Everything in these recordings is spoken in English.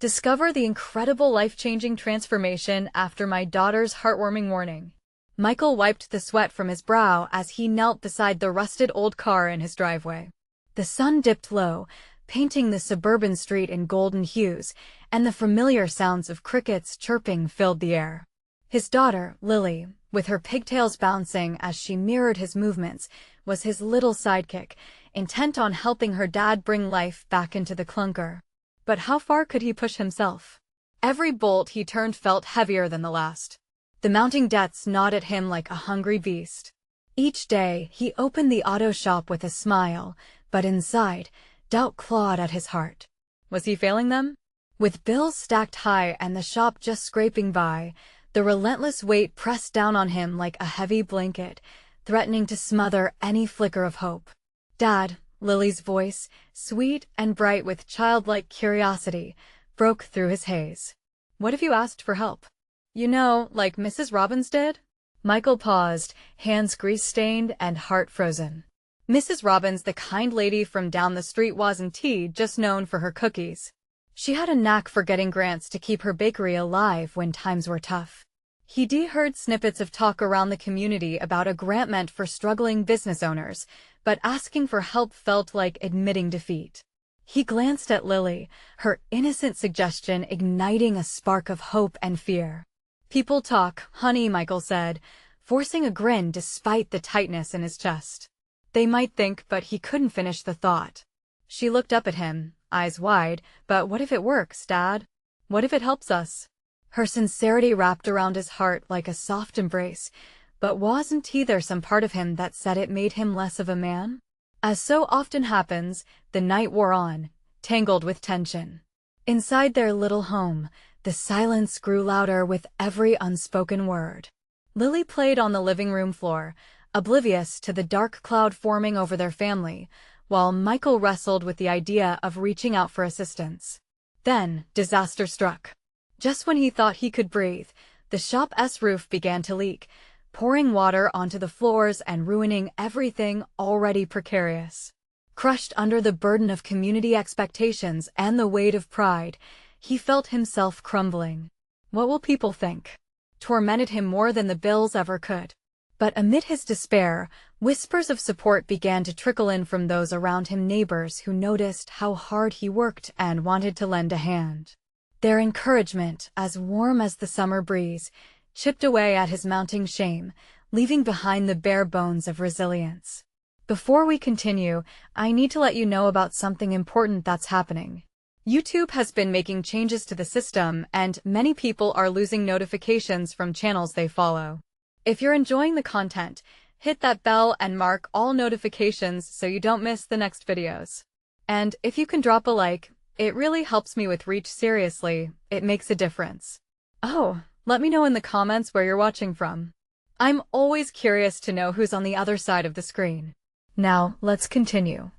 Discover the incredible life-changing transformation after my daughter's heartwarming warning. Michael wiped the sweat from his brow as he knelt beside the rusted old car in his driveway. The sun dipped low, painting the suburban street in golden hues, and the familiar sounds of crickets chirping filled the air. His daughter, Lily, with her pigtails bouncing as she mirrored his movements, was his little sidekick, intent on helping her dad bring life back into the clunker. But how far could he push himself? Every bolt he turned felt heavier than the last. The mounting debts gnawed at him like a hungry beast. Each day, he opened the auto shop with a smile, but inside, doubt clawed at his heart. Was he failing them? With bills stacked high and the shop just scraping by, the relentless weight pressed down on him like a heavy blanket, threatening to smother any flicker of hope. "Dad," Lily's voice, sweet and bright with childlike curiosity, broke through his haze. "What if you asked for help? You know, like Mrs. Robbins did?" Michael paused, hands grease-stained and heart frozen. Mrs. Robbins, the kind lady from down the street, wasn't just known for her cookies. She had a knack for getting grants to keep her bakery alive when times were tough. He'd heard snippets of talk around the community about a grant meant for struggling business owners, but asking for help felt like admitting defeat. He glanced at Lily, her innocent suggestion igniting a spark of hope and fear. "People talk, honey," Michael said, forcing a grin despite the tightness in his chest. "They might think," but he couldn't finish the thought. She looked up at him, eyes wide. "But what if it works, Dad? What if it helps us?" Her sincerity wrapped around his heart like a soft embrace, but wasn't there some part of him that said it made him less of a man? As so often happens, the night wore on, tangled with tension. Inside their little home, the silence grew louder with every unspoken word. Lily played on the living room floor, oblivious to the dark cloud forming over their family, while Michael wrestled with the idea of reaching out for assistance. Then, disaster struck. Just when he thought he could breathe, the shop's roof began to leak, pouring water onto the floors and ruining everything already precarious. Crushed under the burden of community expectations and the weight of pride, he felt himself crumbling. What will people think? Tormented him more than the bills ever could. But amid his despair, whispers of support began to trickle in from those around him, neighbors who noticed how hard he worked and wanted to lend a hand. Their encouragement, as warm as the summer breeze, chipped away at his mounting shame, leaving behind the bare bones of resilience. Before we continue, I need to let you know about something important that's happening. YouTube has been making changes to the system, and many people are losing notifications from channels they follow. If you're enjoying the content, hit that bell and mark all notifications so you don't miss the next videos. And if you can drop a like, it really helps me with reach. Seriously, it makes a difference. Oh, let me know in the comments where you're watching from. I'm always curious to know who's on the other side of the screen. Now, let's continue.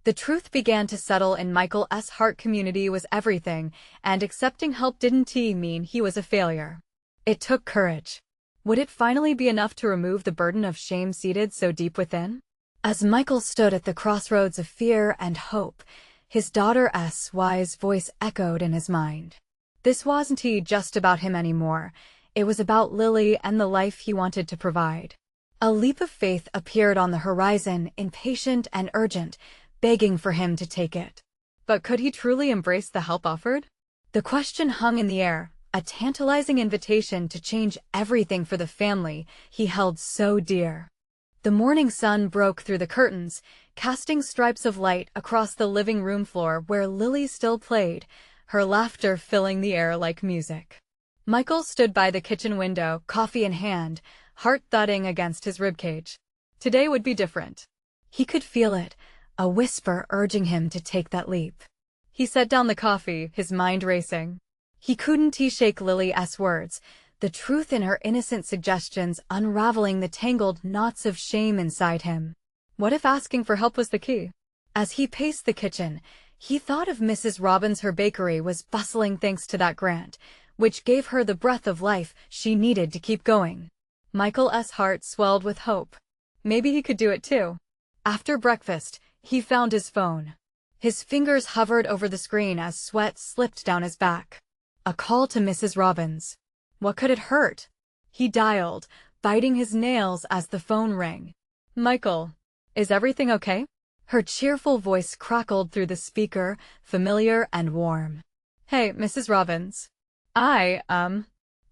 The truth began to settle in. Michael's heart community was everything, and accepting help didn't mean he was a failure. It took courage. Would it finally be enough to remove the burden of shame seated so deep within? As Michael stood at the crossroads of fear and hope, his daughter's wise voice echoed in his mind. This wasn't just about him anymore. It was about Lily and the life he wanted to provide. A leap of faith appeared on the horizon, impatient and urgent, begging for him to take it. But could he truly embrace the help offered? The question hung in the air, a tantalizing invitation to change everything for the family he held so dear. The morning sun broke through the curtains, casting stripes of light across the living room floor where Lily still played, her laughter filling the air like music. Michael stood by the kitchen window, coffee in hand, heart thudding against his ribcage. Today would be different. He could feel it, a whisper urging him to take that leap. He set down the coffee, his mind racing. He couldn't shake Lily's words, the truth in her innocent suggestions unraveling the tangled knots of shame inside him. What if asking for help was the key? As he paced the kitchen, he thought of Mrs. Robbins. Her bakery was bustling thanks to that grant, which gave her the breath of life she needed to keep going. Michael's heart swelled with hope. Maybe he could do it too. After breakfast, he found his phone. His fingers hovered over the screen as sweat slipped down his back. A call to Mrs. Robbins. What could it hurt? He dialed, biting his nails as the phone rang. Michael, is everything okay? Her cheerful voice crackled through the speaker, familiar and warm. Hey, Mrs. Robbins. I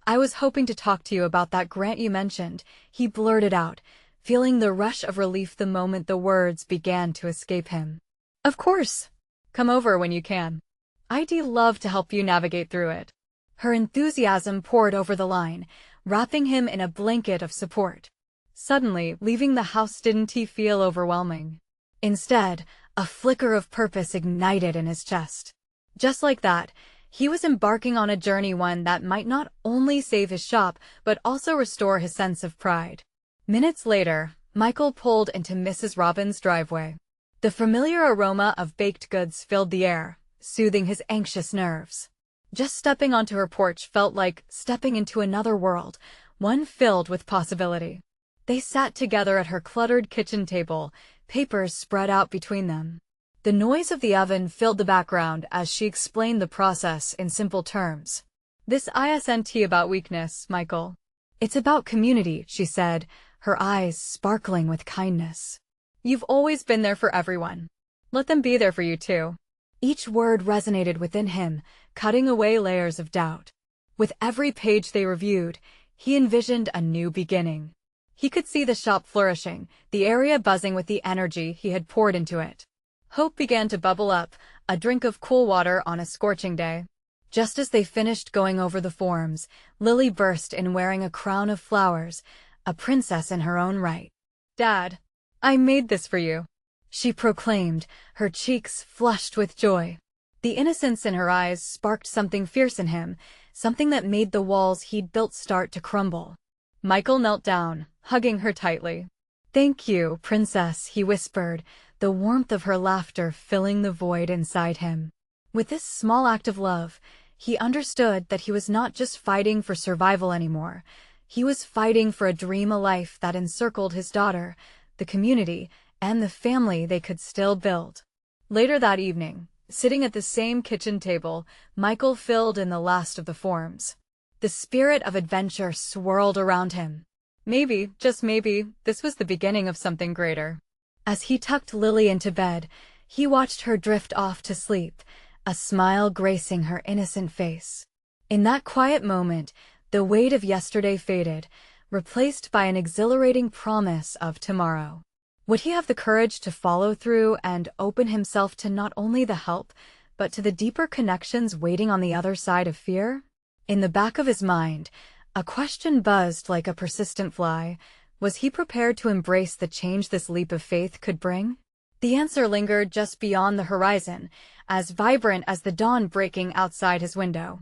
was hoping to talk to you about that grant you mentioned, he blurted out, feeling the rush of relief the moment the words began to escape him. Of course. Come over when you can. I'd love to help you navigate through it. Her enthusiasm poured over the line, wrapping him in a blanket of support. Suddenly, leaving the house didn't feel overwhelming. Instead, a flicker of purpose ignited in his chest. Just like that, he was embarking on a journey, one that might not only save his shop, but also restore his sense of pride. Minutes later, Michael pulled into Mrs. Robbins' driveway. The familiar aroma of baked goods filled the air, soothing his anxious nerves. Just stepping onto her porch felt like stepping into another world, one filled with possibility. They sat together at her cluttered kitchen table, papers spread out between them. The noise of the oven filled the background as she explained the process in simple terms. This isn't about weakness, Michael. It's about community, she said, her eyes sparkling with kindness. You've always been there for everyone. Let them be there for you too. Each word resonated within him, cutting away layers of doubt. With every page they reviewed, he envisioned a new beginning. He could see the shop flourishing, the area buzzing with the energy he had poured into it. Hope began to bubble up, a drink of cool water on a scorching day. Just as they finished going over the forms, Lily burst in wearing a crown of flowers, a princess in her own right. Dad, I made this for you, she proclaimed, her cheeks flushed with joy. The innocence in her eyes sparked something fierce in him, something that made the walls he'd built start to crumble. Michael knelt down, hugging her tightly. Thank you, princess, he whispered, the warmth of her laughter filling the void inside him. With this small act of love, he understood that he was not just fighting for survival anymore. He was fighting for a dream, a life that encircled his daughter, the community, and the family they could still build. Later that evening, sitting at the same kitchen table, Michael filled in the last of the forms. The spirit of adventure swirled around him. Maybe, just maybe, this was the beginning of something greater. As he tucked Lily into bed, he watched her drift off to sleep, a smile gracing her innocent face. In that quiet moment, the weight of yesterday faded, replaced by an exhilarating promise of tomorrow. Would he have the courage to follow through and open himself to not only the help, but to the deeper connections waiting on the other side of fear? In the back of his mind, a question buzzed like a persistent fly. Was he prepared to embrace the change this leap of faith could bring? The answer lingered just beyond the horizon, as vibrant as the dawn breaking outside his window.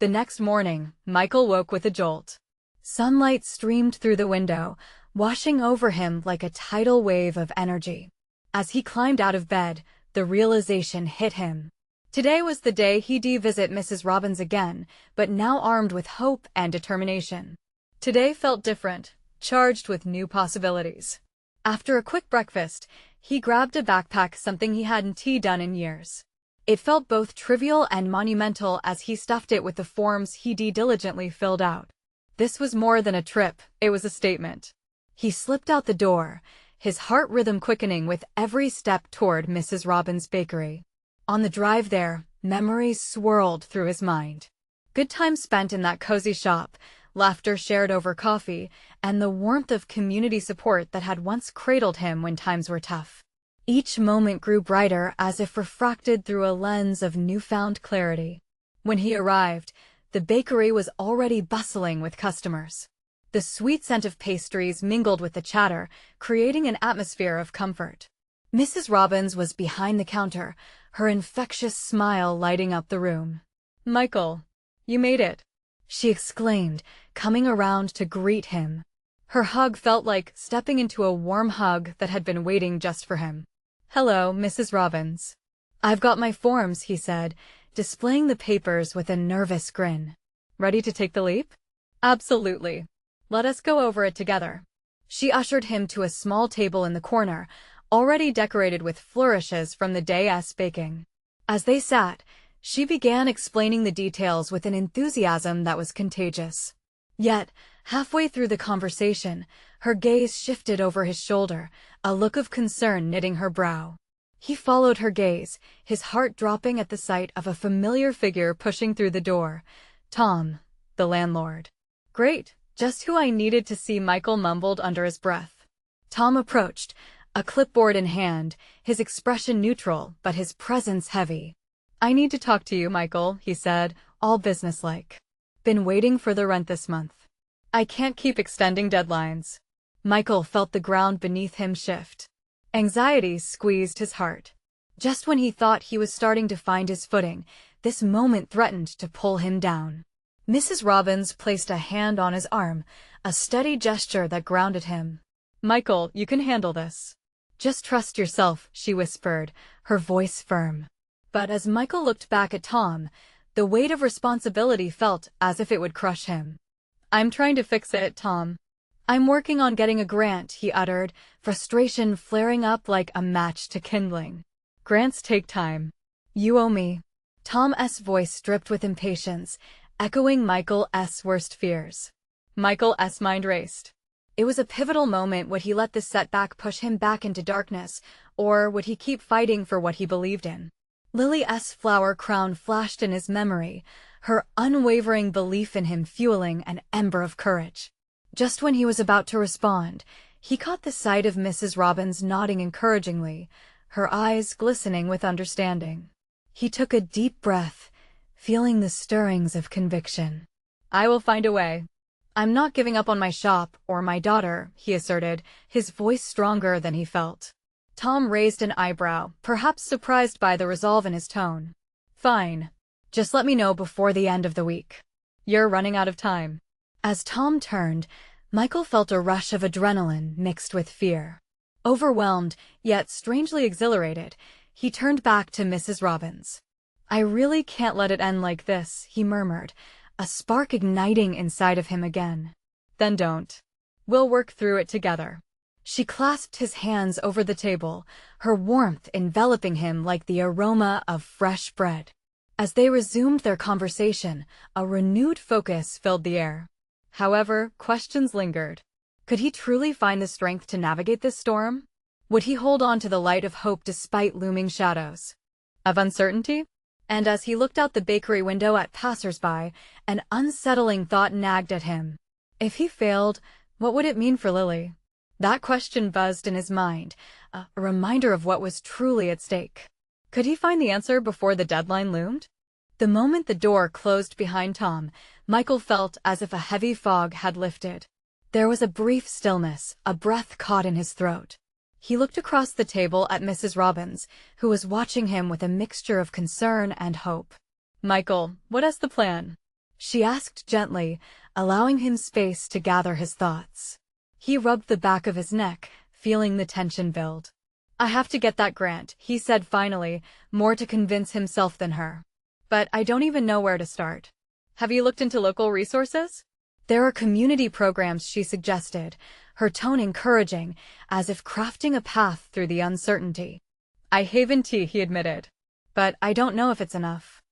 The next morning, Michael woke with a jolt. Sunlight streamed through the window, washing over him like a tidal wave of energy. As he climbed out of bed, the realization hit him. Today was the day he'd visit Mrs. Robbins again, but now armed with hope and determination. Today felt different, charged with new possibilities. After a quick breakfast, he grabbed a backpack, something he hadn't done in years. It felt both trivial and monumental as he stuffed it with the forms he'd diligently filled out. This was more than a trip, it was a statement. He slipped out the door, his heart rhythm quickening with every step toward Mrs. Robbins' bakery. On the drive there, memories swirled through his mind. Good times spent in that cozy shop, laughter shared over coffee, and the warmth of community support that had once cradled him when times were tough. Each moment grew brighter as if refracted through a lens of newfound clarity. When he arrived, the bakery was already bustling with customers. The sweet scent of pastries mingled with the chatter, creating an atmosphere of comfort. Mrs. Robbins was behind the counter, her infectious smile lighting up the room. "Michael, you made it," she exclaimed, coming around to greet him. Her hug felt like stepping into a warm hug that had been waiting just for him. "Hello, Mrs. Robbins. I've got my forms," he said, displaying the papers with a nervous grin. "Ready to take the leap?" "Absolutely. Let us go over it together." She ushered him to a small table in the corner, already decorated with flourishes from the day's baking. As they sat, she began explaining the details with an enthusiasm that was contagious. Yet, halfway through the conversation, her gaze shifted over his shoulder, a look of concern knitting her brow. He followed her gaze, his heart dropping at the sight of a familiar figure pushing through the door. Tom, the landlord. Great, just who I needed to see, Michael mumbled under his breath. Tom approached, a clipboard in hand, his expression neutral but his presence heavy. I need to talk to you, Michael, he said, all businesslike. Been waiting for the rent this month. I can't keep extending deadlines. Michael felt the ground beneath him shift. Anxiety squeezed his heart. Just when he thought he was starting to find his footing, this moment threatened to pull him down. Mrs. Robbins placed a hand on his arm, a steady gesture that grounded him. Michael, you can handle this. Just trust yourself, she whispered, her voice firm. But as Michael looked back at Tom, the weight of responsibility felt as if it would crush him. I'm trying to fix it, Tom. I'm working on getting a grant, he uttered, frustration flaring up like a match to kindling. Grants take time. You owe me. Tom's voice dripped with impatience, echoing Michael's worst fears. Michael's mind raced. It was a pivotal moment. Would he let this setback push him back into darkness, or would he keep fighting for what he believed in? Lily's flower crown flashed in his memory, her unwavering belief in him fueling an ember of courage. Just when he was about to respond, he caught the sight of Mrs. Robbins nodding encouragingly, her eyes glistening with understanding. He took a deep breath, feeling the stirrings of conviction. I will find a way. I'm not giving up on my shop or my daughter, he asserted, his voice stronger than he felt. Tom raised an eyebrow, perhaps surprised by the resolve in his tone. Fine. Just let me know before the end of the week. You're running out of time. As Tom turned, Michael felt a rush of adrenaline mixed with fear. Overwhelmed, yet strangely exhilarated, he turned back to Mrs. Robbins. I really can't let it end like this, he murmured, a spark igniting inside of him again. Then don't. We'll work through it together. She clasped his hands over the table, her warmth enveloping him like the aroma of fresh bread. As they resumed their conversation, a renewed focus filled the air. However, questions lingered. Could he truly find the strength to navigate this storm? Would he hold on to the light of hope despite looming shadows of uncertainty? And as he looked out the bakery window at passers-by, an unsettling thought nagged at him. If he failed, what would it mean for Lily? That question buzzed in his mind, a reminder of what was truly at stake. Could he find the answer before the deadline loomed? The moment the door closed behind Tom, Michael felt as if a heavy fog had lifted. There was a brief stillness, a breath caught in his throat. He looked across the table at Mrs. Robbins, who was watching him with a mixture of concern and hope. Michael, what is the plan? She asked gently, allowing him space to gather his thoughts. He rubbed the back of his neck, feeling the tension build. I have to get that grant, he said finally, more to convince himself than her. But I don't even know where to start. Have you looked into local resources? There are community programs, she suggested, her tone encouraging, as if crafting a path through the uncertainty. I haven't, he admitted. But I don't know if it's enough.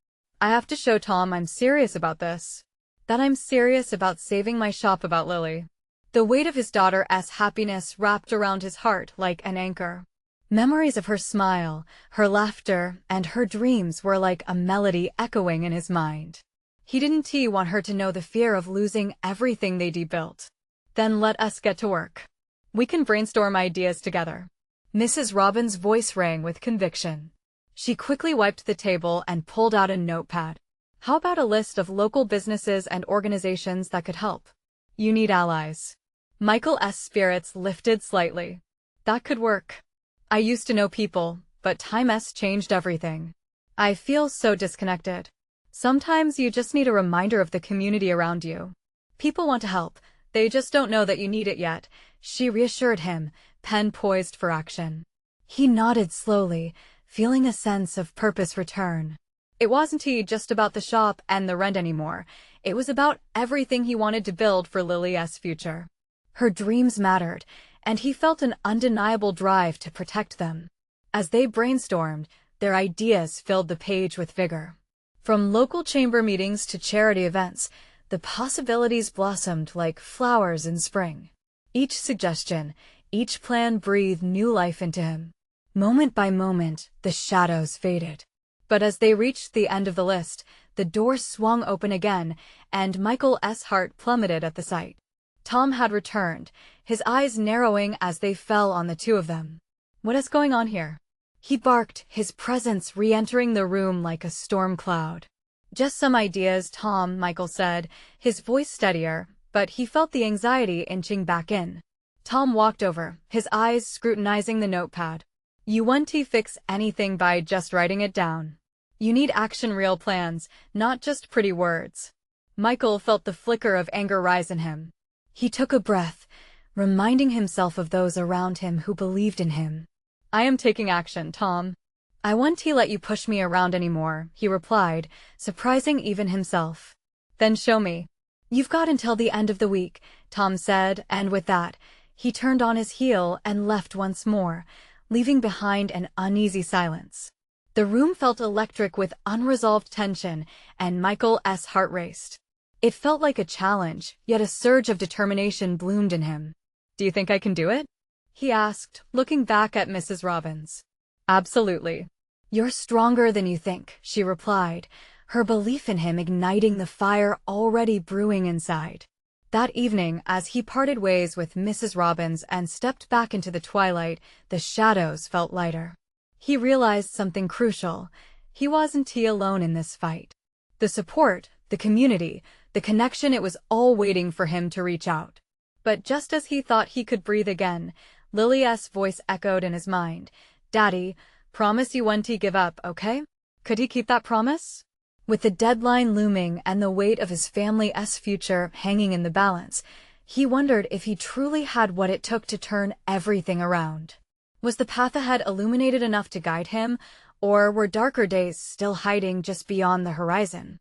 I have to show Tom I'm serious about this. That I'm serious about saving my shop, about Lily. The weight of his daughter's happiness wrapped around his heart like an anchor. Memories of her smile, her laughter, and her dreams were like a melody echoing in his mind. He didn't want her to know the fear of losing everything they'd built. Then let us get to work. We can brainstorm ideas together. Mrs. Robbins' voice rang with conviction. She quickly wiped the table and pulled out a notepad. How about a list of local businesses and organizations that could help? You need allies. Michael's spirits lifted slightly. That could work. I used to know people, but time's changed everything. I feel so disconnected. Sometimes you just need a reminder of the community around you. People want to help, they just don't know that you need it yet, she reassured him, pen poised for action. He nodded slowly, feeling a sense of purpose return. It wasn't just about the shop and the rent anymore, it was about everything he wanted to build for Lily's future. Her dreams mattered, and he felt an undeniable drive to protect them. As they brainstormed, their ideas filled the page with vigor. From local chamber meetings to charity events, the possibilities blossomed like flowers in spring. Each suggestion, each plan breathed new life into him. Moment by moment, the shadows faded. But as they reached the end of the list, the door swung open again, and Michael's heart plummeted at the sight. Tom had returned, his eyes narrowing as they fell on the two of them. "What is going on here?" he barked, his presence re-entering the room like a storm cloud. "Just some ideas, Tom," Michael said, his voice steadier, but he felt the anxiety inching back in. Tom walked over, his eyes scrutinizing the notepad. "You want to fix anything by just writing it down. You need action, real plans, not just pretty words." Michael felt the flicker of anger rise in him. He took a breath, reminding himself of those around him who believed in him. "I am taking action, Tom. I won't to let you push me around anymore," he replied, surprising even himself. "Then show me." "You've got until the end of the week," Tom said, and with that, he turned on his heel and left once more, leaving behind an uneasy silence. The room felt electric with unresolved tension, and Michael's heart raced. It felt like a challenge, yet a surge of determination bloomed in him. "Do you think I can do it?" he asked, looking back at Mrs. Robbins. "Absolutely." "You're stronger than you think," she replied, her belief in him igniting the fire already brewing inside. That evening, as he parted ways with Mrs. Robbins and stepped back into the twilight, the shadows felt lighter. He realized something crucial. He wasn't alone in this fight. The support, the community, the connection, it was all waiting for him to reach out. But just as he thought he could breathe again, Lily's voice echoed in his mind. "Daddy, promise you won't give up, okay?" Could he keep that promise? With the deadline looming and the weight of his family's future hanging in the balance, he wondered if he truly had what it took to turn everything around. Was the path ahead illuminated enough to guide him, or were darker days still hiding just beyond the horizon?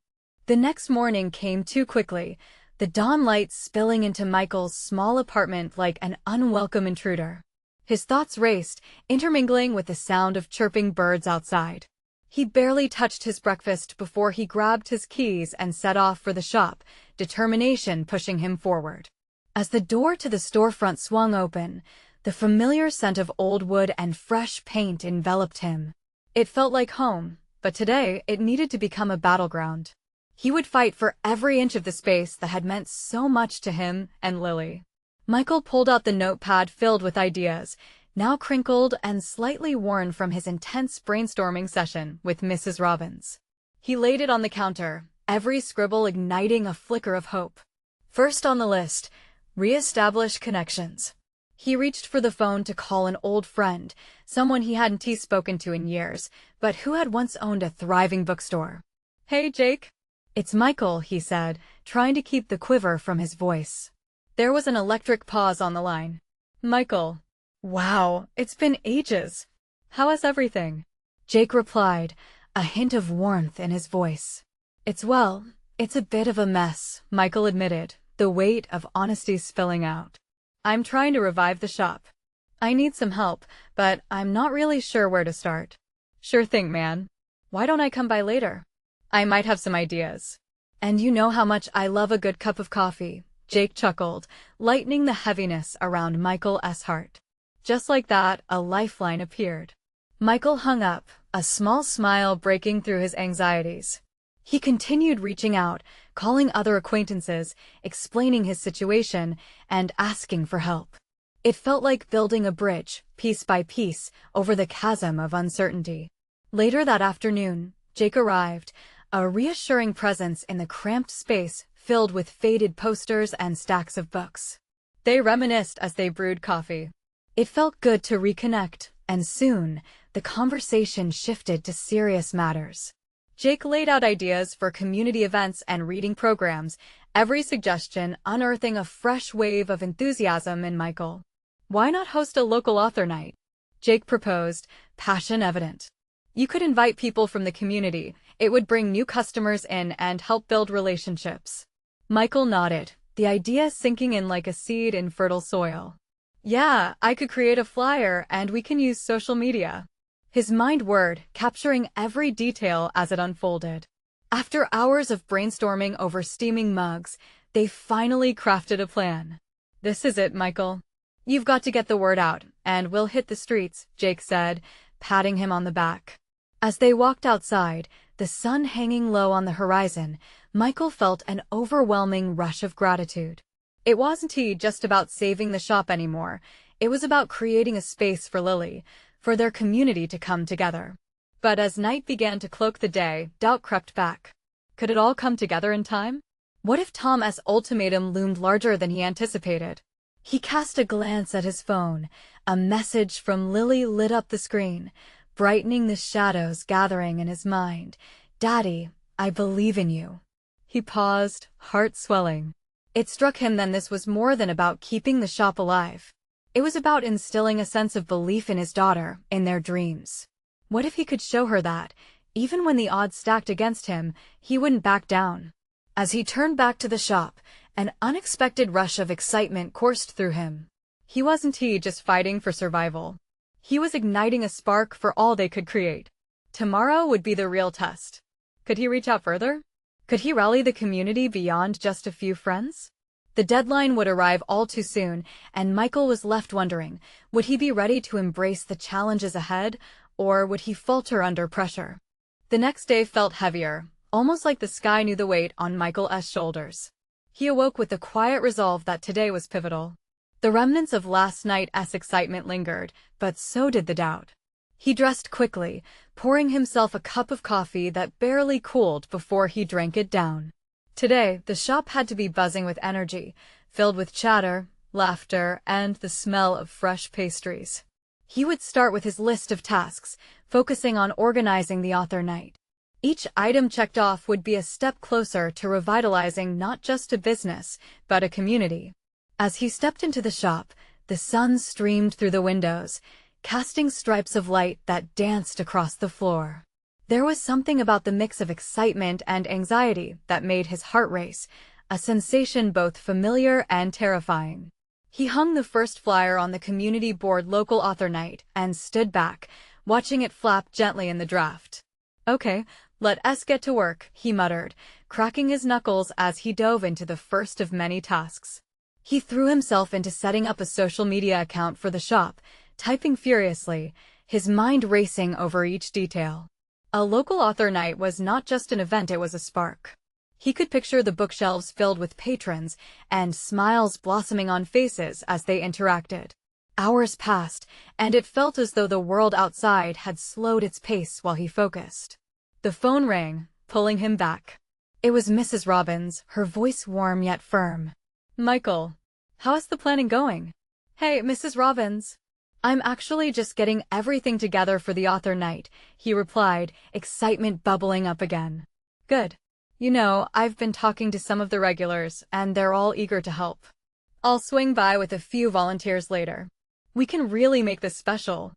The next morning came too quickly, the dawn light spilling into Michael's small apartment like an unwelcome intruder. His thoughts raced, intermingling with the sound of chirping birds outside. He barely touched his breakfast before he grabbed his keys and set off for the shop, determination pushing him forward. As the door to the storefront swung open, the familiar scent of old wood and fresh paint enveloped him. It felt like home, but today it needed to become a battleground. He would fight for every inch of the space that had meant so much to him and Lily. Michael pulled out the notepad filled with ideas, now crinkled and slightly worn from his intense brainstorming session with Mrs. Robbins. He laid it on the counter, every scribble igniting a flicker of hope. First on the list, re-establish connections. He reached for the phone to call an old friend, someone he hadn't spoken to in years, but who had once owned a thriving bookstore. "Hey, Jake." "It's Michael," he said, trying to keep the quiver from his voice. There was an electric pause on the line. "Michael. Wow, it's been ages. How is everything?" Jake replied, a hint of warmth in his voice. It's a bit of a mess," Michael admitted, the weight of honesty spilling out. "I'm trying to revive the shop. I need some help, but I'm not really sure where to start." "Sure thing, man. Why don't I come by later? I might have some ideas." "And you know how much I love a good cup of coffee," Jake chuckled, lightening the heaviness around Michael's heart. Just like that, a lifeline appeared. Michael hung up, a small smile breaking through his anxieties. He continued reaching out, calling other acquaintances, explaining his situation, and asking for help. It felt like building a bridge, piece by piece, over the chasm of uncertainty. Later that afternoon, Jake arrived, a reassuring presence in the cramped space filled with faded posters and stacks of books. They reminisced as they brewed coffee. It felt good to reconnect, and soon, the conversation shifted to serious matters. Jake laid out ideas for community events and reading programs, every suggestion unearthing a fresh wave of enthusiasm in Michael. "Why not host a local author night?" Jake proposed, passion evident. "You could invite people from the community. It would bring new customers in and help build relationships." Michael nodded, the idea sinking in like a seed in fertile soil. Yeah, I could create a flyer and we can use social media. His mind whirred, capturing every detail as it unfolded. After hours of brainstorming over steaming mugs, they finally crafted a plan. This is it, Michael. You've got to get the word out, and we'll hit the streets, Jake said, patting him on the back. As they walked outside, the sun hanging low on the horizon, Michael felt an overwhelming rush of gratitude. It wasn't just about saving the shop anymore. It was about creating a space for Lily, for their community to come together. But as night began to cloak the day, doubt crept back. Could it all come together in time? What if Tom's ultimatum loomed larger than he anticipated? He cast a glance at his phone. A message from Lily lit up the screen, brightening the shadows gathering in his mind. "Daddy, I believe in you." He paused, heart swelling. It struck him then this was more than about keeping the shop alive. It was about instilling a sense of belief in his daughter, in their dreams. What if he could show her that, even when the odds stacked against him, he wouldn't back down? As he turned back to the shop, an unexpected rush of excitement coursed through him. He wasn't just fighting for survival. He was igniting a spark for all they could create. Tomorrow would be the real test. Could he reach out further? Could he rally the community beyond just a few friends? The deadline would arrive all too soon, and Michael was left wondering, would he be ready to embrace the challenges ahead, or would he falter under pressure? The next day felt heavier, almost like the sky knew the weight on Michael's shoulders. He awoke with the quiet resolve that today was pivotal. The remnants of last night's excitement lingered, but so did the doubt. He dressed quickly, pouring himself a cup of coffee that barely cooled before he drank it down. Today, the shop had to be buzzing with energy, filled with chatter, laughter, and the smell of fresh pastries. He would start with his list of tasks, focusing on organizing the author night. Each item checked off would be a step closer to revitalizing not just a business, but a community. As he stepped into the shop, the sun streamed through the windows, casting stripes of light that danced across the floor. There was something about the mix of excitement and anxiety that made his heart race, a sensation both familiar and terrifying. He hung the first flyer on the community board local author night and stood back, watching it flap gently in the draft. "Okay, let's get to work," he muttered, cracking his knuckles as he dove into the first of many tasks. He threw himself into setting up a social media account for the shop, typing furiously, his mind racing over each detail. A local author night was not just an event, it was a spark. He could picture the bookshelves filled with patrons and smiles blossoming on faces as they interacted. Hours passed, and it felt as though the world outside had slowed its pace while he focused. The phone rang, pulling him back. It was Mrs. Robbins, her voice warm yet firm. "Michael, how's the planning going?" "Hey, Mrs. Robbins. I'm actually just getting everything together for the author night," he replied, excitement bubbling up again. "Good. You know, I've been talking to some of the regulars, and they're all eager to help. I'll swing by with a few volunteers later. We can really make this special."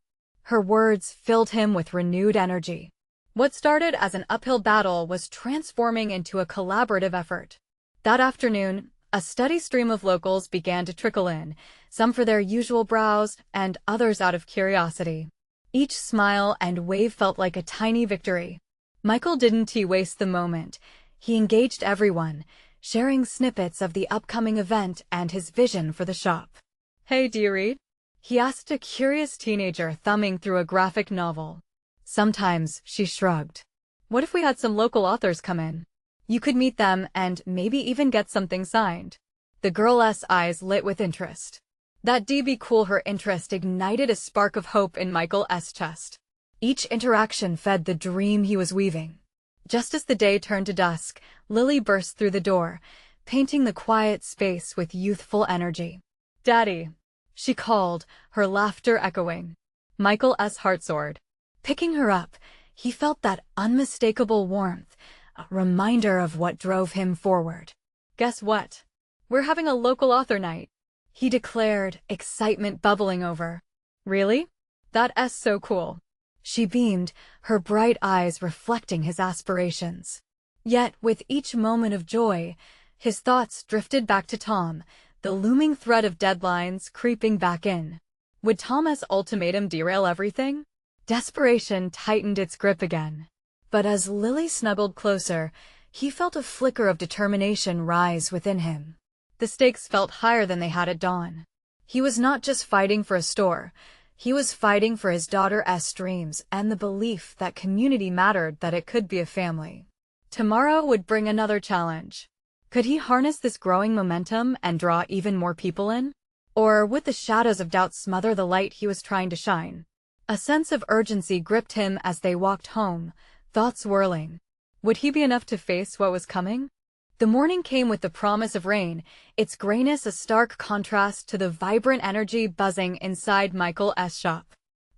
Her words filled him with renewed energy. What started as an uphill battle was transforming into a collaborative effort. That afternoon, a steady stream of locals began to trickle in, some for their usual browse and others out of curiosity. Each smile and wave felt like a tiny victory. Michael didn't waste the moment. He engaged everyone, sharing snippets of the upcoming event and his vision for the shop. "Hey, do you read?" he asked a curious teenager thumbing through a graphic novel. "Sometimes," she shrugged. "What if we had some local authors come in? You could meet them and maybe even get something signed." The girl's eyes lit with interest. That'd be cool. Her interest ignited a spark of hope in Michael's chest. Each interaction fed the dream he was weaving. Just as the day turned to dusk, Lily burst through the door, painting the quiet space with youthful energy. "Daddy," she called, her laughter echoing. Michael's heart soared. Picking her up, he felt that unmistakable warmth, a reminder of what drove him forward. "Guess what? We're having a local author night," he declared, excitement bubbling over. "Really? That's so cool." She beamed, her bright eyes reflecting his aspirations. Yet, with each moment of joy, his thoughts drifted back to Tom, the looming threat of deadlines creeping back in. Would Thomas' ultimatum derail everything? Desperation tightened its grip again. But as Lily snuggled closer, he felt a flicker of determination rise within him. The stakes felt higher than they had at dawn. He was not just fighting for a store. He was fighting for his daughter's dreams and the belief that community mattered, that it could be a family. Tomorrow would bring another challenge. Could he harness this growing momentum and draw even more people in? Or would the shadows of doubt smother the light he was trying to shine? A sense of urgency gripped him as they walked home, thoughts whirling. Would he be enough to face what was coming? The morning came with the promise of rain, its grayness a stark contrast to the vibrant energy buzzing inside Michael's shop.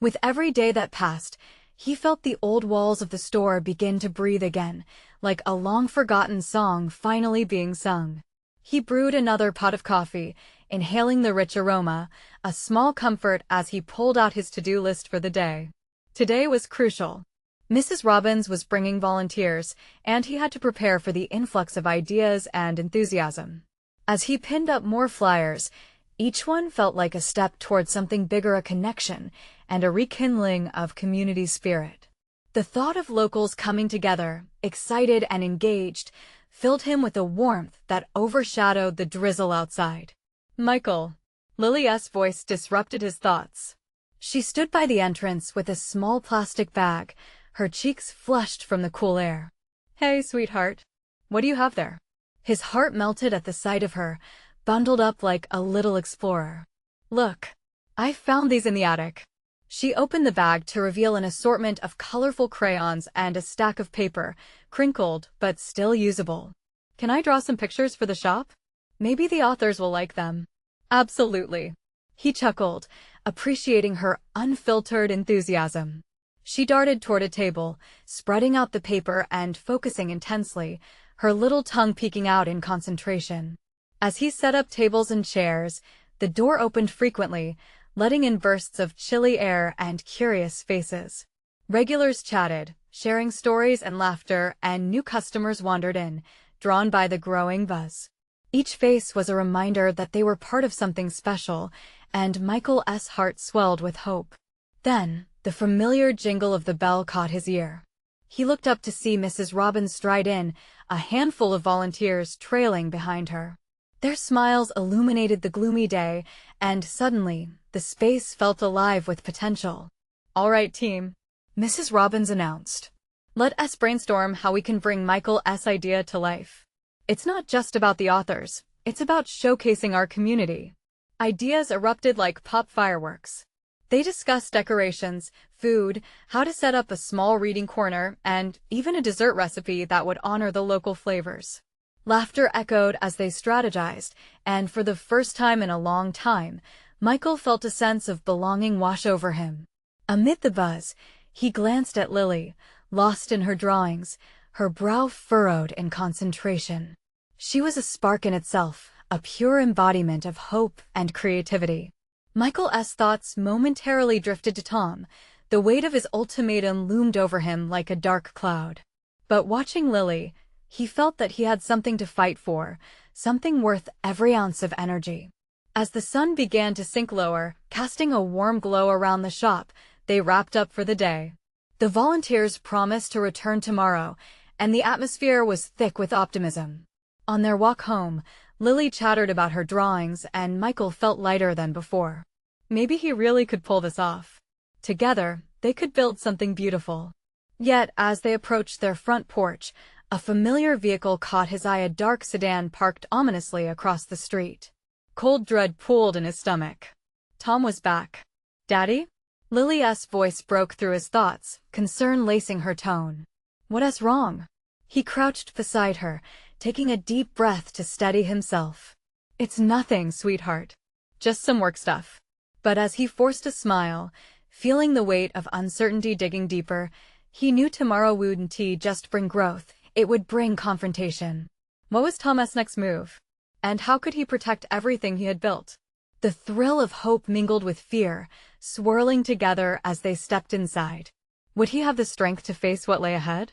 With every day that passed, he felt the old walls of the store begin to breathe again, like a long-forgotten song finally being sung. He brewed another pot of coffee, inhaling the rich aroma, a small comfort as he pulled out his to-do list for the day. Today was crucial. Mrs. Robbins was bringing volunteers, and he had to prepare for the influx of ideas and enthusiasm. As he pinned up more flyers, each one felt like a step towards something bigger, a connection and a rekindling of community spirit. The thought of locals coming together, excited and engaged, filled him with a warmth that overshadowed the drizzle outside. "Michael." Lily's voice disrupted his thoughts. She stood by the entrance with a small plastic bag, her cheeks flushed from the cool air. "Hey, sweetheart. What do you have there?" His heart melted at the sight of her, bundled up like a little explorer. "Look, I found these in the attic." She opened the bag to reveal an assortment of colorful crayons and a stack of paper, crinkled but still usable. "Can I draw some pictures for the shop? Maybe the authors will like them." "Absolutely." He chuckled, appreciating her unfiltered enthusiasm. She darted toward a table, spreading out the paper and focusing intensely, her little tongue peeking out in concentration. As he set up tables and chairs, the door opened frequently, letting in bursts of chilly air and curious faces. Regulars chatted, sharing stories and laughter, and new customers wandered in, drawn by the growing buzz. Each face was a reminder that they were part of something special, and Michael's heart swelled with hope. Then, the familiar jingle of the bell caught his ear. He looked up to see Mrs. Robbins stride in, a handful of volunteers trailing behind her. Their smiles illuminated the gloomy day, and suddenly, the space felt alive with potential. "All right, team," Mrs. Robbins announced. "Let us brainstorm how we can bring Michael's idea to life. It's not just about the authors, it's about showcasing our community." Ideas erupted like pop fireworks. They discussed decorations, food, how to set up a small reading corner, and even a dessert recipe that would honor the local flavors. Laughter echoed as they strategized, and for the first time in a long time, Michael felt a sense of belonging wash over him. Amid the buzz, he glanced at Lily, lost in her drawings, her brow furrowed in concentration. She was a spark in itself, a pure embodiment of hope and creativity. Michael's thoughts momentarily drifted to Tom. The weight of his ultimatum loomed over him like a dark cloud. But watching Lily, he felt that he had something to fight for, something worth every ounce of energy. As the sun began to sink lower, casting a warm glow around the shop, they wrapped up for the day. The volunteers promised to return tomorrow, and the atmosphere was thick with optimism. On their walk home, Lily chattered about her drawings, and Michael felt lighter than before. Maybe he really could pull this off. Together, they could build something beautiful. Yet, as they approached their front porch, a familiar vehicle caught his eye, a dark sedan parked ominously across the street. Cold dread pooled in his stomach. Tom was back. "Daddy?" Lily's voice broke through his thoughts, concern lacing her tone. "What's wrong?" He crouched beside her, taking a deep breath to steady himself. "It's nothing, sweetheart. Just some work stuff." But as he forced a smile, feeling the weight of uncertainty digging deeper, he knew tomorrow wouldn't just bring growth, it would bring confrontation. What was Tom's next move? And how could he protect everything he had built? The thrill of hope mingled with fear, swirling together as they stepped inside. Would he have the strength to face what lay ahead?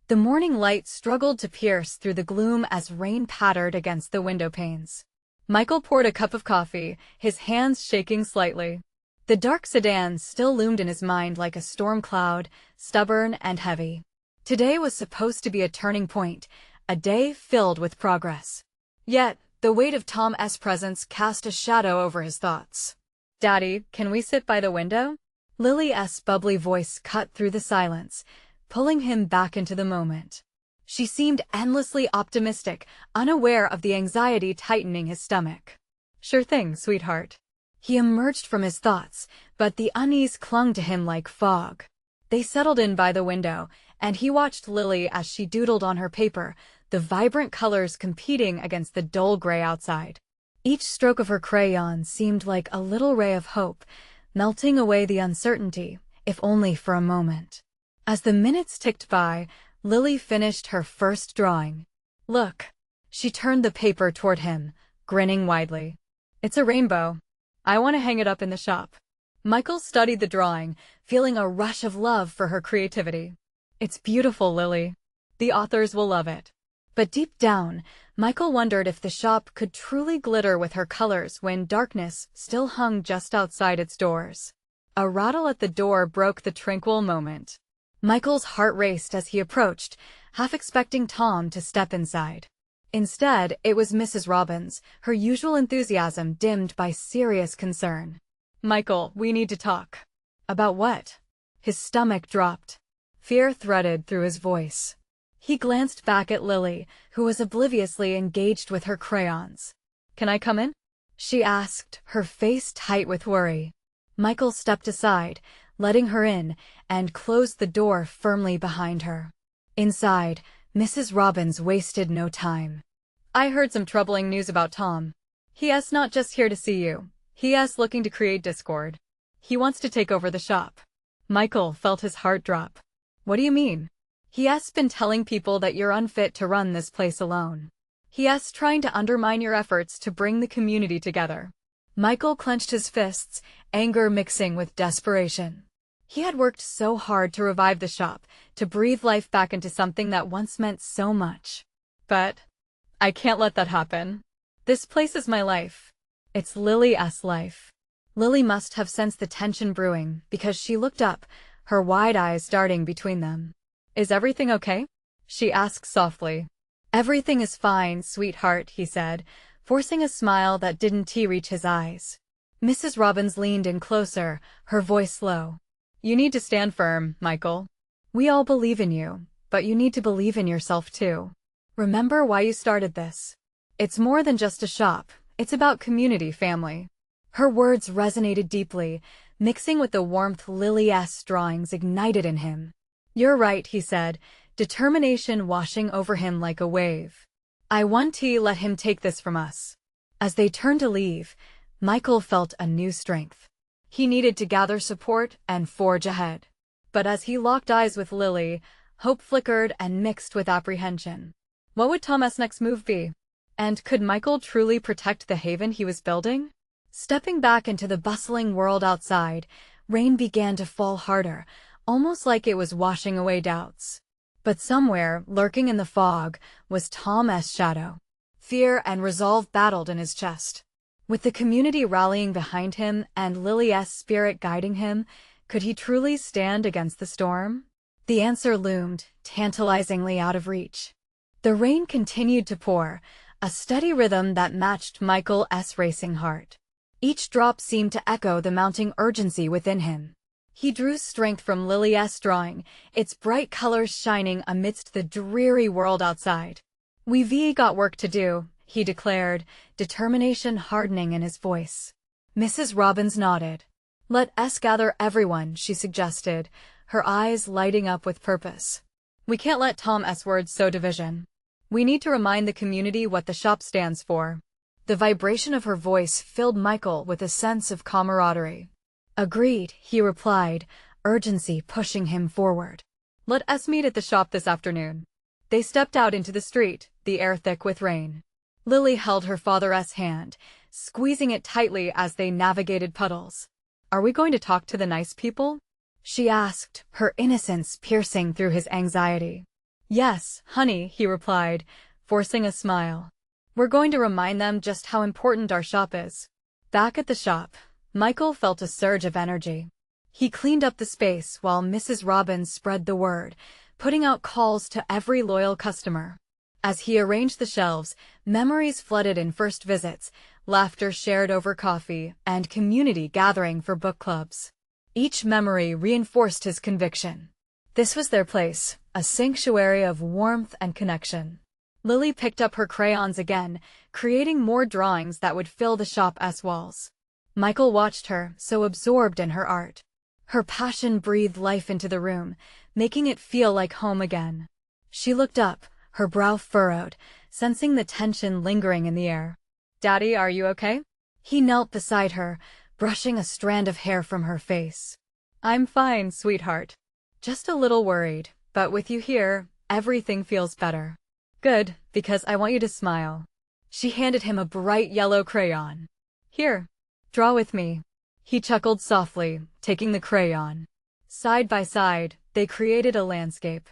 The morning light struggled to pierce through the gloom as rain pattered against the window panes. Michael poured a cup of coffee, his hands shaking slightly. The dark sedan still loomed in his mind like a storm cloud, stubborn and heavy. Today was supposed to be a turning point, a day filled with progress. Yet, the weight of Tom's presence cast a shadow over his thoughts. "Daddy, can we sit by the window?" Lily's bubbly voice cut through the silence, pulling him back into the moment. She seemed endlessly optimistic, unaware of the anxiety tightening his stomach. "Sure thing, sweetheart." He emerged from his thoughts, but the unease clung to him like fog. They settled in by the window, and he watched Lily as she doodled on her paper, the vibrant colors competing against the dull gray outside. Each stroke of her crayon seemed like a little ray of hope, melting away the uncertainty, if only for a moment. As the minutes ticked by, Lily finished her first drawing. "Look." She turned the paper toward him, grinning widely. "It's a rainbow. I want to hang it up in the shop." Michael studied the drawing, feeling a rush of love for her creativity. "It's beautiful, Lily. The authors will love it." But deep down, Michael wondered if the shop could truly glitter with her colors when darkness still hung just outside its doors. A rattle at the door broke the tranquil moment. Michael's heart raced as he approached, half expecting Tom to step inside. Instead, it was Mrs. Robbins, her usual enthusiasm dimmed by serious concern. "Michael, we need to talk." "About what?" His stomach dropped. Fear threaded through his voice. He glanced back at Lily, who was obliviously engaged with her crayons. "Can I come in?" she asked, her face tight with worry. Michael stepped aside, letting her in, and closed the door firmly behind her. Inside, Mrs. Robbins wasted no time. "I heard some troubling news about Tom. He's not just here to see you. He's looking to create discord. He wants to take over the shop." Michael felt his heart drop. "What do you mean?" "He's been telling people that you're unfit to run this place alone. He's trying to undermine your efforts to bring the community together." Michael clenched his fists, anger mixing with desperation. He had worked so hard to revive the shop, to breathe life back into something that once meant so much. "But I can't let that happen. This place is my life. It's Lily's life." Lily must have sensed the tension brewing because she looked up, her wide eyes darting between them. "Is everything okay?" she asked softly. "Everything is fine, sweetheart," he said, forcing a smile that didn't reach his eyes. Mrs. Robbins leaned in closer, her voice low. "You need to stand firm, Michael. We all believe in you, but you need to believe in yourself too. Remember why you started this. It's more than just a shop, it's about community, family." Her words resonated deeply, mixing with the warmth Lily's drawings ignited in him. "You're right," he said, determination washing over him like a wave. "I won't let him take this from us." As they turned to leave, Michael felt a new strength. He needed to gather support and forge ahead. But as he locked eyes with Lily, hope flickered and mixed with apprehension. What would Tom's next move be? And could Michael truly protect the haven he was building? Stepping back into the bustling world outside, rain began to fall harder, almost like it was washing away doubts. But somewhere, lurking in the fog, was Tom's shadow. Fear and resolve battled in his chest. With the community rallying behind him and Lily's spirit guiding him, could he truly stand against the storm? The answer loomed, tantalizingly out of reach. The rain continued to pour, a steady rhythm that matched Michael's racing heart. Each drop seemed to echo the mounting urgency within him. He drew strength from Lily's drawing, its bright colors shining amidst the dreary world outside. "We've got work to do," he declared, determination hardening in his voice. Mrs. Robbins nodded. "Let's gather everyone," she suggested, her eyes lighting up with purpose. "We can't let Tom's words sow division. We need to remind the community what the shop stands for." The vibration of her voice filled Michael with a sense of camaraderie. "Agreed," he replied, urgency pushing him forward. "Let's meet at the shop this afternoon." They stepped out into the street, the air thick with rain. Lily held her father's hand, squeezing it tightly as they navigated puddles. "Are we going to talk to the nice people?" she asked, her innocence piercing through his anxiety. "Yes, honey," he replied, forcing a smile. We're going to remind them just how important our shop is. Back at the shop, Michael felt a surge of energy. He cleaned up the space while Mrs. Robbins spread the word, putting out calls to every loyal customer. As he arranged the shelves, memories flooded in first visits, laughter shared over coffee, and community gathering for book clubs. Each memory reinforced his conviction. This was their place, a sanctuary of warmth and connection. Lily picked up her crayons again, creating more drawings that would fill the shop's walls. Michael watched her, so absorbed in her art. Her passion breathed life into the room, making it feel like home again. She looked up, her brow furrowed, sensing the tension lingering in the air. "Daddy, are you okay?" He knelt beside her, brushing a strand of hair from her face. "I'm fine, sweetheart. Just a little worried, but with you here, everything feels better." "Good, because I want you to smile." She handed him a bright yellow crayon. "Here, draw with me." He chuckled softly, taking the crayon. Side by side, they created a landscape.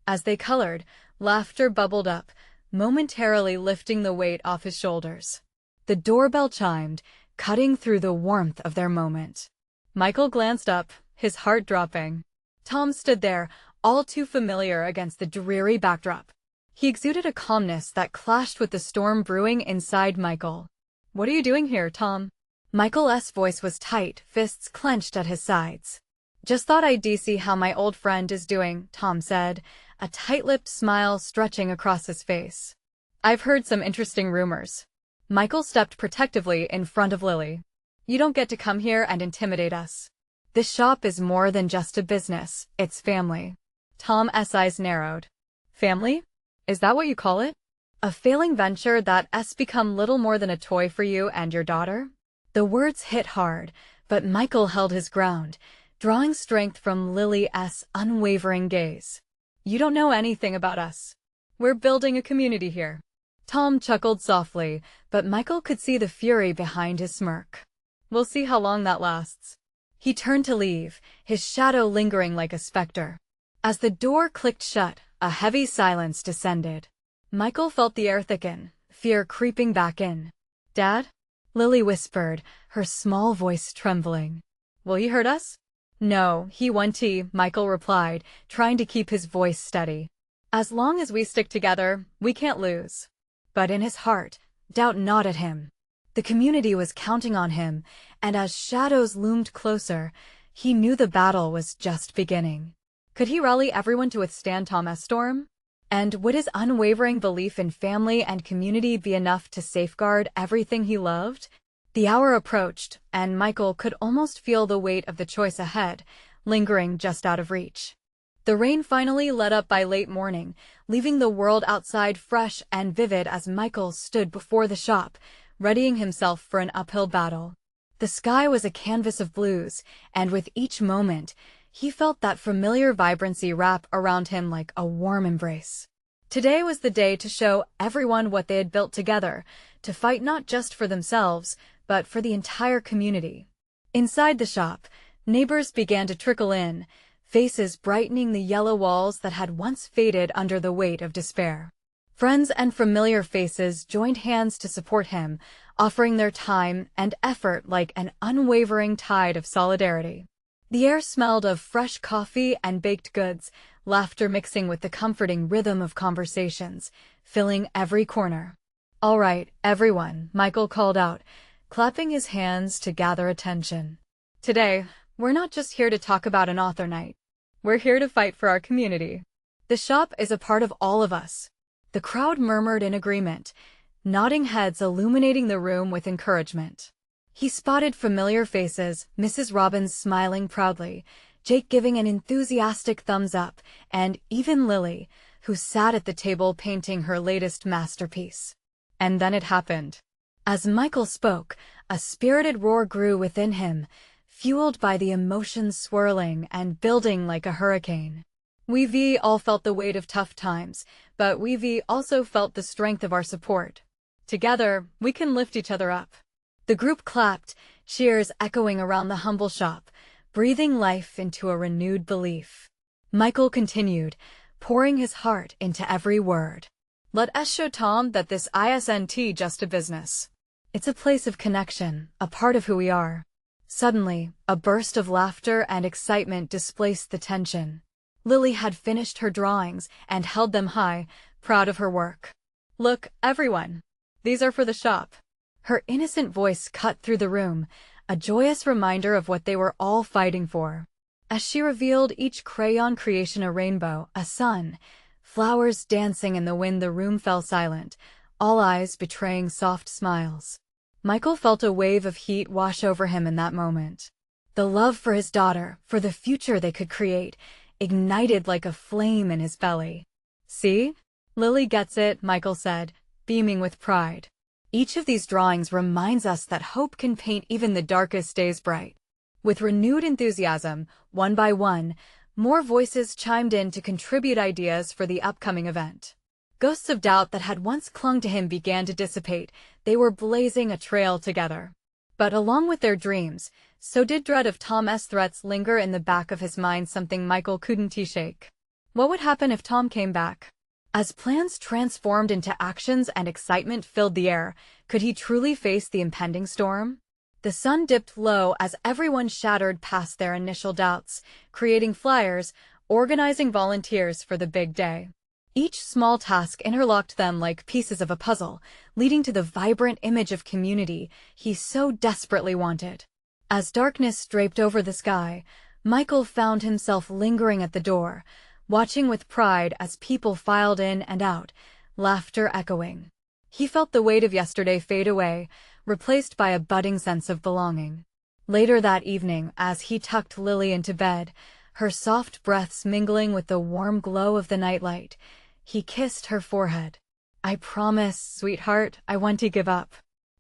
As they colored, laughter bubbled up, momentarily lifting the weight off his shoulders. The doorbell chimed, cutting through the warmth of their moment. Michael glanced up, his heart dropping. Tom stood there, all too familiar against the dreary backdrop. He exuded a calmness that clashed with the storm brewing inside Michael. "What are you doing here, Tom?" Michael's voice was tight, fists clenched at his sides. "Just thought I'd see how my old friend is doing," Tom said, a tight-lipped smile stretching across his face. "I've heard some interesting rumors." Michael stepped protectively in front of Lily. "You don't get to come here and intimidate us. This shop is more than just a business, it's family." Tom's eyes narrowed. "Family? Is that what you call it? A failing venture that's become little more than a toy for you and your daughter?" The words hit hard, but Michael held his ground, drawing strength from Lily's unwavering gaze. "You don't know anything about us. We're building a community here." Tom chuckled softly, but Michael could see the fury behind his smirk. "We'll see how long that lasts." He turned to leave, his shadow lingering like a specter. As the door clicked shut, a heavy silence descended. Michael felt the air thicken, fear creeping back in. "Dad?" Lily whispered, her small voice trembling. "Will he hurt us?" "No, he won't," Michael replied, trying to keep his voice steady. "As long as we stick together, we can't lose." But in his heart, doubt gnawed at him. The community was counting on him, and as shadows loomed closer, he knew the battle was just beginning. Could he rally everyone to withstand Tom's storm? And would his unwavering belief in family and community be enough to safeguard everything he loved? The hour approached, and Michael could almost feel the weight of the choice ahead, lingering just out of reach. The rain finally let up by late morning, leaving the world outside fresh and vivid as Michael stood before the shop, readying himself for an uphill battle. The sky was a canvas of blues, and with each moment, he felt that familiar vibrancy wrap around him like a warm embrace. Today was the day to show everyone what they had built together, to fight not just for themselves, but for the entire community. Inside the shop, neighbors began to trickle in, faces brightening the yellow walls that had once faded under the weight of despair. Friends and familiar faces joined hands to support him, offering their time and effort like an unwavering tide of solidarity. The air smelled of fresh coffee and baked goods, laughter mixing with the comforting rhythm of conversations, filling every corner. "All right, everyone," Michael called out, clapping his hands to gather attention. "Today, we're not just here to talk about an author night. We're here to fight for our community. The shop is a part of all of us." The crowd murmured in agreement, nodding heads illuminating the room with encouragement. He spotted familiar faces, Mrs. Robbins smiling proudly, Jake giving an enthusiastic thumbs up, and even Lily, who sat at the table painting her latest masterpiece. And then it happened. As Michael spoke, a spirited roar grew within him, fueled by the emotions swirling and building like a hurricane. "We've all felt the weight of tough times, but we've also felt the strength of our support. Together, we can lift each other up." The group clapped, cheers echoing around the humble shop, breathing life into a renewed belief. Michael continued, pouring his heart into every word. Let us show Tom that this isn't just a business. It's a place of connection, a part of who we are. Suddenly, a burst of laughter and excitement displaced the tension. Lily had finished her drawings and held them high, proud of her work. Look, everyone. These are for the shop. Her innocent voice cut through the room, a joyous reminder of what they were all fighting for. As she revealed each crayon creation a rainbow, a sun, flowers dancing in the wind, the room fell silent, all eyes betraying soft smiles. Michael felt a wave of heat wash over him in that moment. The love for his daughter, for the future they could create, ignited like a flame in his belly. See? Lily gets it, Michael said, beaming with pride. Each of these drawings reminds us that hope can paint even the darkest days bright. With renewed enthusiasm, one by one, more voices chimed in to contribute ideas for the upcoming event. Ghosts of doubt that had once clung to him began to dissipate. They were blazing a trail together. But along with their dreams, so did dread of Tom's threats linger in the back of his mind, something Michael couldn't shake. What would happen if Tom came back? As plans transformed into actions and excitement filled the air, could he truly face the impending storm? The sun dipped low as everyone shattered past their initial doubts, creating flyers, organizing volunteers for the big day. Each small task interlocked them like pieces of a puzzle, leading to the vibrant image of community he so desperately wanted. As darkness draped over the sky, Michael found himself lingering at the door, watching with pride as people filed in and out, laughter echoing. He felt the weight of yesterday fade away, replaced by a budding sense of belonging. Later that evening, as he tucked Lily into bed, her soft breaths mingling with the warm glow of the nightlight, he kissed her forehead. "I promise, sweetheart, I want to give up."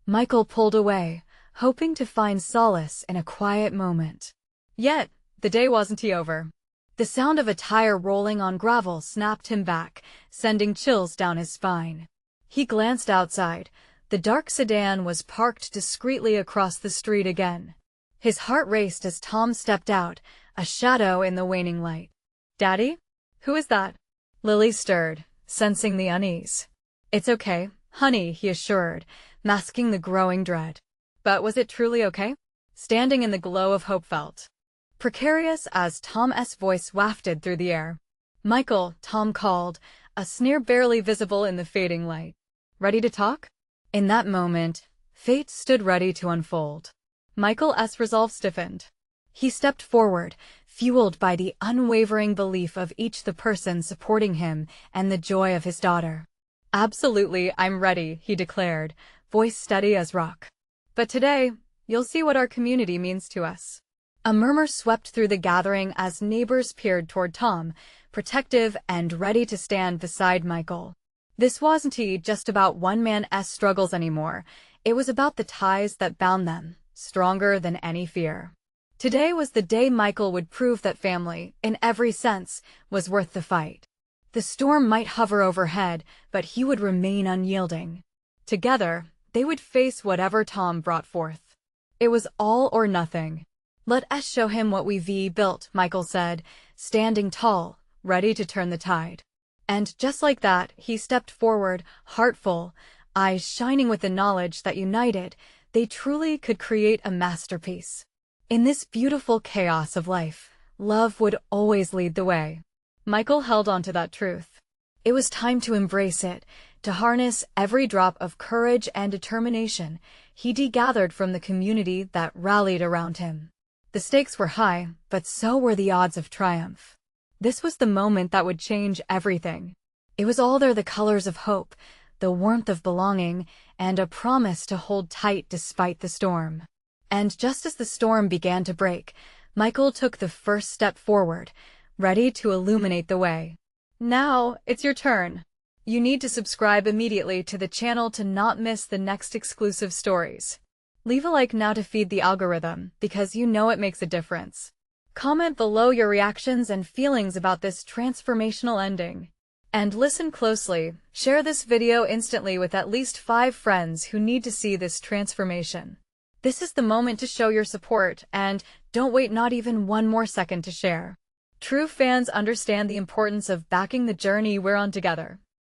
Michael pulled away, hoping to find solace in a quiet moment. Yet, the day wasn't over. The sound of a tire rolling on gravel snapped him back, sending chills down his spine. He glanced outside. The dark sedan was parked discreetly across the street again. His heart raced as Tom stepped out, a shadow in the waning light. "Daddy? Who is that?" Lily stirred, sensing the unease. "It's okay, honey," he assured, masking the growing dread. But was it truly okay? Standing in the glow of hope felt precarious as Tom's voice wafted through the air. "Michael," Tom called, a sneer barely visible in the fading light. "Ready to talk?" In that moment, fate stood ready to unfold. Michael's resolve stiffened. He stepped forward, fueled by the unwavering belief of each the person supporting him and the joy of his daughter. "Absolutely, I'm ready," he declared, voice steady as rock. "But today, you'll see what our community means to us." A murmur swept through the gathering as neighbors peered toward Tom, protective and ready to stand beside Michael. This wasn't just about one man's struggles anymore. It was about the ties that bound them, stronger than any fear. Today was the day Michael would prove that family, in every sense, was worth the fight. The storm might hover overhead, but he would remain unyielding. Together, they would face whatever Tom brought forth. It was all or nothing. "Let us show him what we've built," Michael said, standing tall, ready to turn the tide. And just like that, he stepped forward, heart full, eyes shining with the knowledge that united, they truly could create a masterpiece. In this beautiful chaos of life, love would always lead the way. Michael held on to that truth. It was time to embrace it, to harness every drop of courage and determination he gathered from the community that rallied around him. The stakes were high, but so were the odds of triumph. This was the moment that would change everything. It was all there, the colors of hope, the warmth of belonging, and a promise to hold tight despite the storm. And just as the storm began to break, Michael took the first step forward, ready to illuminate the way. Now, it's your turn. You need to subscribe immediately to the channel to not miss the next exclusive stories. Leave a like now to feed the algorithm, because you know it makes a difference. Comment below your reactions and feelings about this transformational ending. And listen closely, share this video instantly with at least 5 friends who need to see this transformation. This is the moment to show your support, and don't wait not even one more second to share. True fans understand the importance of backing the journey we're on together.